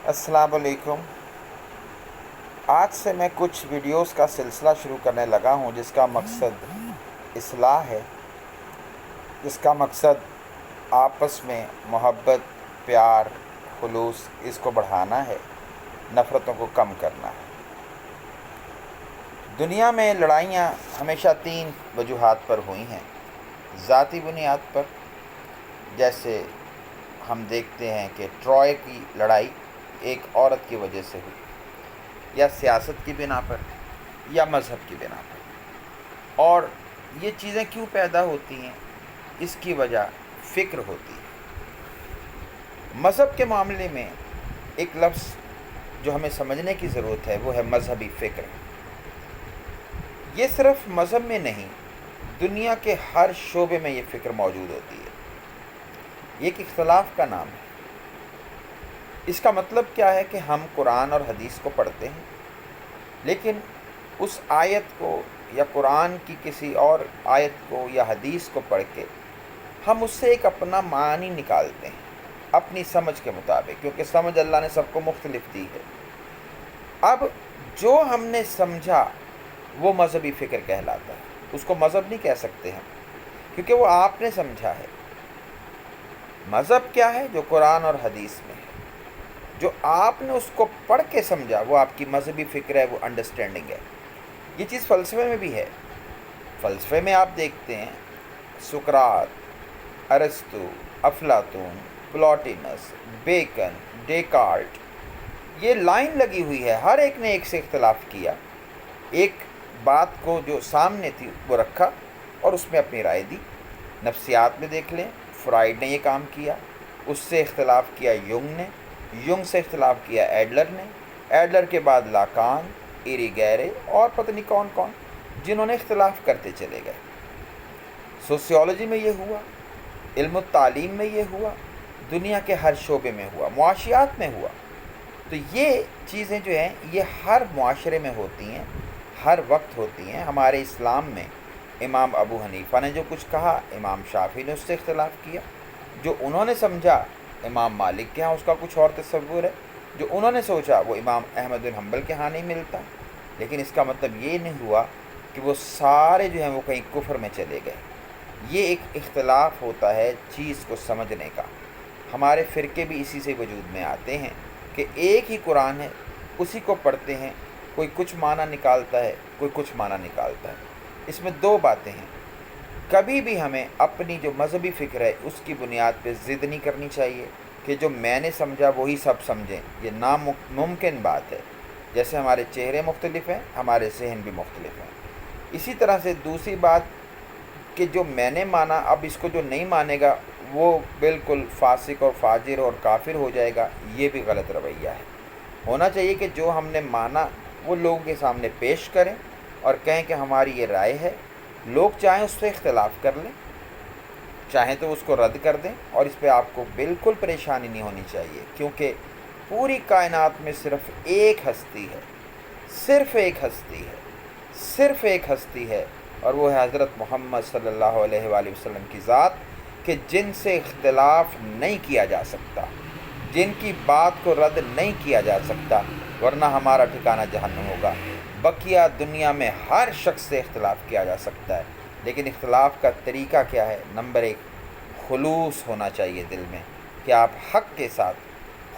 السلام علیکم۔ آج سے میں کچھ ویڈیوز کا سلسلہ شروع کرنے لگا ہوں جس کا مقصد اصلاح ہے، جس کا مقصد آپس میں محبت، پیار، خلوص اس کو بڑھانا ہے، نفرتوں کو کم کرنا ہے۔ دنیا میں لڑائیاں ہمیشہ 3 وجوہات پر ہوئی ہیں۔ ذاتی بنیاد پر، جیسے ہم دیکھتے ہیں کہ ٹروائے کی لڑائی ایک عورت کی وجہ سے ہوئی، یا سیاست کی بنا پر، یا مذہب کی بنا پر۔ اور یہ چیزیں کیوں پیدا ہوتی ہیں؟ اس کی وجہ فکر ہوتی ہے۔ مذہب کے معاملے میں ایک لفظ جو ہمیں سمجھنے کی ضرورت ہے وہ ہے مذہبی فکر۔ یہ صرف مذہب میں نہیں، دنیا کے ہر شعبے میں یہ فکر موجود ہوتی ہے۔ یہ ایک اختلاف کا نام ہے۔ اس کا مطلب کیا ہے کہ ہم قرآن اور حدیث کو پڑھتے ہیں، لیکن اس آیت کو یا قرآن کی کسی اور آیت کو یا حدیث کو پڑھ کے ہم اس سے ایک اپنا معنی نکالتے ہیں اپنی سمجھ کے مطابق، کیونکہ سمجھ اللہ نے سب کو مختلف دی ہے۔ اب جو ہم نے سمجھا وہ مذہبی فکر کہلاتا ہے۔ اس کو مذہب نہیں کہہ سکتے ہم، کیونکہ وہ آپ نے سمجھا ہے۔ مذہب کیا ہے؟ جو قرآن اور حدیث میں ہے، جو آپ نے اس کو پڑھ کے سمجھا وہ آپ کی مذہبی فکر ہے، وہ انڈرسٹینڈنگ ہے۔ یہ چیز فلسفے میں بھی ہے۔ فلسفے میں آپ دیکھتے ہیں سقراط، ارسطو، افلاطون، پلاٹینس، بیکن، ڈیکارٹ، یہ لائن لگی ہوئی ہے، ہر ایک نے ایک سے اختلاف کیا، ایک بات کو جو سامنے تھی وہ رکھا اور اس میں اپنی رائے دی۔ نفسیات میں دیکھ لیں، فرائڈ نے یہ کام کیا، اس سے اختلاف کیا یونگ سے اختلاف کیا ایڈلر نے، ایڈلر کے بعد لاکان، ایریگیرے اور پتہ نہیں کون کون، جنہوں نے اختلاف کرتے چلے گئے۔ سوسیولوجی میں یہ ہوا، علم التعلیم میں یہ ہوا، دنیا کے ہر شعبے میں ہوا، معاشیات میں ہوا۔ تو یہ چیزیں جو ہیں یہ ہر معاشرے میں ہوتی ہیں، ہر وقت ہوتی ہیں۔ ہمارے اسلام میں امام ابو حنیفہ نے جو کچھ کہا، امام شافعی نے اس سے اختلاف کیا۔ جو انہوں نے سمجھا، امام مالک کے ہاں اس کا کچھ اور تصور ہے، جو انہوں نے سوچا وہ امام احمد بن حنبل کے ہاں نہیں ملتا۔ لیکن اس کا مطلب یہ نہیں ہوا کہ وہ سارے جو ہیں وہ کہیں کفر میں چلے گئے۔ یہ ایک اختلاف ہوتا ہے چیز کو سمجھنے کا۔ ہمارے فرقے بھی اسی سے وجود میں آتے ہیں کہ ایک ہی قرآن ہے، اسی کو پڑھتے ہیں، کوئی کچھ معنی نکالتا ہے، کوئی کچھ معنی نکالتا ہے۔ اس میں 2 باتیں ہیں۔ کبھی بھی ہمیں اپنی جو مذہبی فکر ہے اس کی بنیاد پہ ضد نہیں کرنی چاہیے کہ جو میں نے سمجھا وہی سب سمجھیں، یہ ناممکن بات ہے۔ جیسے ہمارے چہرے مختلف ہیں، ہمارے ذہن بھی مختلف ہیں۔ اسی طرح سے دوسری بات کہ جو میں نے مانا اب اس کو جو نہیں مانے گا وہ بالکل فاسق اور فاجر اور کافر ہو جائے گا، یہ بھی غلط رویہ ہے۔ ہونا چاہیے کہ جو ہم نے مانا وہ لوگوں کے سامنے پیش کریں اور کہیں کہ ہماری یہ رائے ہے۔ لوگ چاہیں اس سے اختلاف کر لیں، چاہیں تو اس کو رد کر دیں، اور اس پہ آپ کو بالکل پریشانی نہیں ہونی چاہیے، کیونکہ پوری کائنات میں صرف ایک ہستی ہے، صرف ایک ہستی ہے، صرف ایک ہستی ہے، اور وہ ہے حضرت محمد صلی اللہ علیہ وآلہ وسلم کی ذات، کہ جن سے اختلاف نہیں کیا جا سکتا، جن کی بات کو رد نہیں کیا جا سکتا، ورنہ ہمارا ٹھکانہ جہنم ہوگا۔ بقیہ دنیا میں ہر شخص سے اختلاف کیا جا سکتا ہے، لیکن اختلاف کا طریقہ کیا ہے؟ نمبر 1، خلوص ہونا چاہیے دل میں، کہ آپ حق کے ساتھ،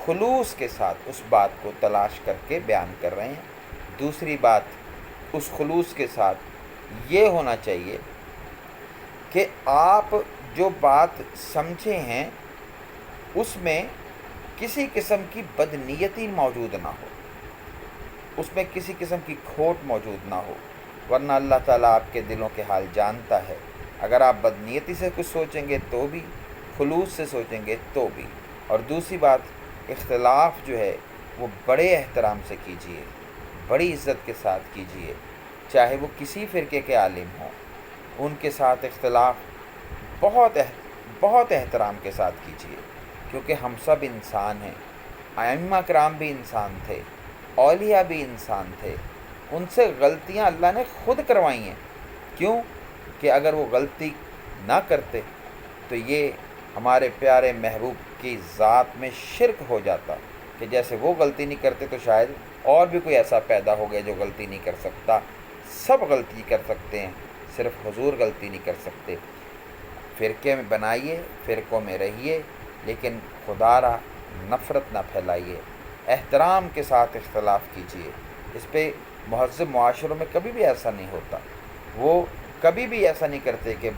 خلوص کے ساتھ اس بات کو تلاش کر کے بیان کر رہے ہیں۔ دوسری بات، اس خلوص کے ساتھ یہ ہونا چاہیے کہ آپ جو بات سمجھے ہیں اس میں کسی قسم کی بدنیتی موجود نہ ہو، اس میں کسی قسم کی کھوٹ موجود نہ ہو، ورنہ اللہ تعالیٰ آپ کے دلوں کے حال جانتا ہے۔ اگر آپ بدنیتی سے کچھ سوچیں گے تو بھی، خلوص سے سوچیں گے تو بھی۔ اور دوسری بات، اختلاف جو ہے وہ بڑے احترام سے کیجیے، بڑی عزت کے ساتھ کیجیے، چاہے وہ کسی فرقے کے عالم ہوں، ان کے ساتھ اختلاف بہت احترام کے ساتھ کیجیے، کیونکہ ہم سب انسان ہیں۔ ائمہ کرام بھی انسان تھے، اولیاء بھی انسان تھے، ان سے غلطیاں اللہ نے خود کروائی ہیں۔ کیوں؟ کہ اگر وہ غلطی نہ کرتے تو یہ ہمارے پیارے محبوب کی ذات میں شرک ہو جاتا، کہ جیسے وہ غلطی نہیں کرتے تو شاید اور بھی کوئی ایسا پیدا ہو گیا جو غلطی نہیں کر سکتا۔ سب غلطی کر سکتے ہیں، صرف حضور غلطی نہیں کر سکتے۔ فرقے میں بنائیے، فرقوں میں رہیے، لیکن خدا را نفرت نہ پھیلائیے، احترام کے ساتھ اختلاف کیجیے۔ اس پہ مہذب معاشروں میں کبھی بھی ایسا نہیں ہوتا، وہ کبھی بھی ایسا نہیں کرتے کہ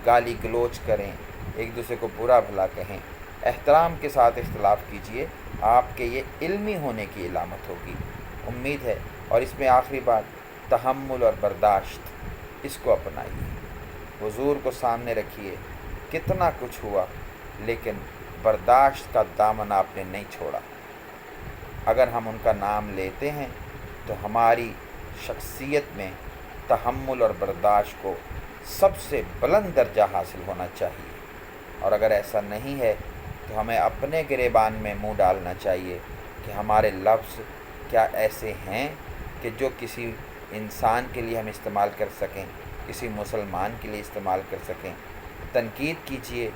گالی گلوچ کریں، ایک دوسرے کو برا بھلا کہیں۔ احترام کے ساتھ اختلاف کیجیے، آپ کے یہ علمی ہونے کی علامت ہوگی۔ امید ہے، اور اس میں آخری بات، تحمل اور برداشت، اس کو اپنائیے، حضور کو سامنے رکھیے، کتنا کچھ ہوا لیکن برداشت کا دامن آپ نے نہیں چھوڑا۔ اگر ہم ان کا نام لیتے ہیں تو ہماری شخصیت میں تحمل اور برداشت کو سب سے بلند درجہ حاصل ہونا چاہیے، اور اگر ایسا نہیں ہے تو ہمیں اپنے گریبان میں منہ ڈالنا چاہیے کہ ہمارے لفظ کیا ایسے ہیں کہ جو کسی انسان کے لیے ہم استعمال کر سکیں، کسی مسلمان کے لیے استعمال کر سکیں۔ تنقید کیجیے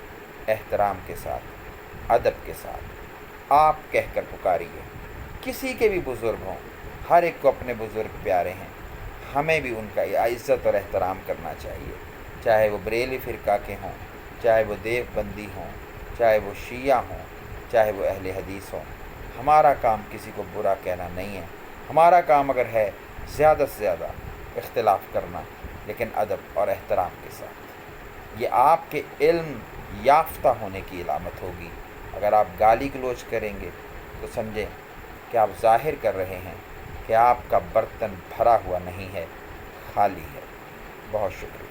احترام کے ساتھ، ادب کے ساتھ، آپ کہہ کر پکاریے، کسی کے بھی بزرگ ہوں، ہر ایک کو اپنے بزرگ پیارے ہیں، ہمیں بھی ان کا عزت اور احترام کرنا چاہیے، چاہے وہ بریلوی فرقہ کے ہوں، چاہے وہ دیوبندی ہوں، چاہے وہ شیعہ ہوں، چاہے وہ اہل حدیث ہوں۔ ہمارا کام کسی کو برا کہنا نہیں ہے، ہمارا کام اگر ہے زیادہ سے زیادہ اختلاف کرنا، لیکن ادب اور احترام کے ساتھ۔ یہ آپ کے علم یافتہ ہونے کی علامت ہوگی۔ اگر آپ گالی گلوچ کریں گے تو سمجھیں کہ آپ ظاہر کر رہے ہیں کہ آپ کا برتن بھرا ہوا نہیں ہے، خالی ہے۔ بہت شکریہ۔